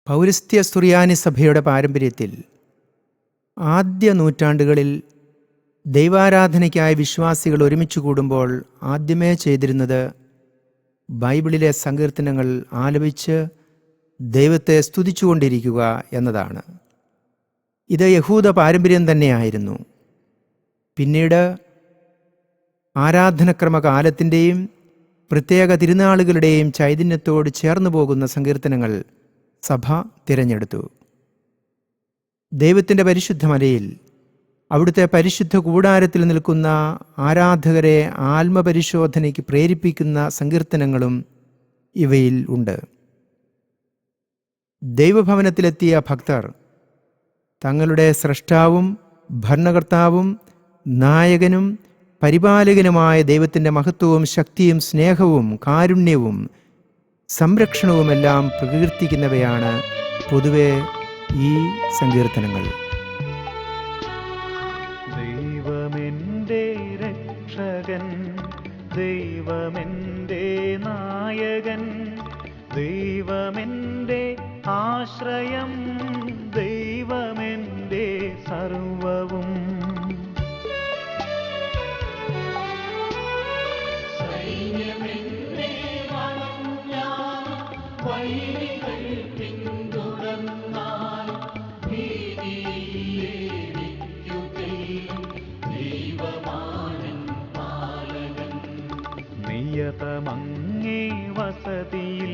പൗരസ്ത്യ സുറിയാനി സഭയുടെ പാരമ്പര്യത്തിൽ ആദ്യ നൂറ്റാണ്ടുകളിൽ ദൈവാരാധനയ്ക്കായി വിശ്വാസികൾ ഒരുമിച്ച് കൂടുമ്പോൾ ആദ്യമേ ചെയ്തിരുന്നത് ബൈബിളിലെ സങ്കീർത്തനങ്ങൾ ആലപിച്ച് ദൈവത്തെ സ്തുതിച്ചുകൊണ്ടിരിക്കുക എന്നതാണ്. ഇത് യഹൂദ പാരമ്പര്യം തന്നെയായിരുന്നു. പിന്നീട് ആരാധനക്രമ കാലത്തിൻ്റെയും പ്രത്യേക തിരുനാളുകളുടെയും ചൈതന്യത്തോട് ചേർന്നു പോകുന്ന സങ്കീർത്തനങ്ങൾ സഭ തിരഞ്ഞെടുത്തു. ദൈവത്തിൻ്റെ പരിശുദ്ധ മലയിൽ അവിടുത്തെ പരിശുദ്ധ കൂടാരത്തിൽ നിൽക്കുന്ന ആരാധകരെ ആത്മപരിശോധനയ്ക്ക് പ്രേരിപ്പിക്കുന്ന സങ്കീർത്തനങ്ങളും ഇവയിൽ ഉണ്ട്. ദൈവഭവനത്തിലെത്തിയ ഭക്തർ തങ്ങളുടെ സ്രഷ്ടാവും ഭരണകർത്താവും നായകനും പരിപാലകനുമായ ദൈവത്തിൻ്റെ മഹത്വവും ശക്തിയും സ്നേഹവും കാരുണ്യവും സംരക്ഷണവുമെല്ലാം പ്രകീർത്തിക്കുന്നവയാണ് പൊതുവെ ഈ സങ്കീർത്തനങ്ങൾ. ദൈവമെൻ്റെ രക്ഷകൻ, ദൈവമെൻ്റെ നായകൻ, ദൈവമെൻ്റെ ആശ്രയം, ദൈവമെൻ്റെ സർവവും. നിയതമങ്ങേ വസതിയിൽ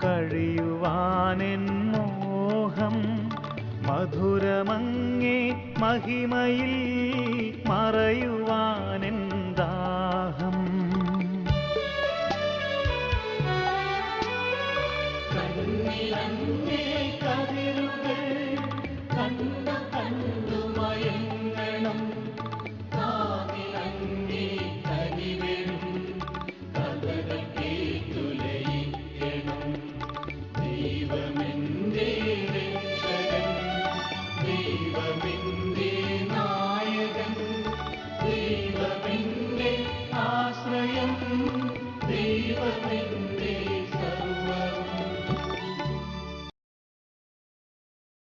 കഴിയുവാനെൻ മോഹം, മധുരമങ്ങേ മഹിമയിൽ മറയുവാനെൻ ദാഹം.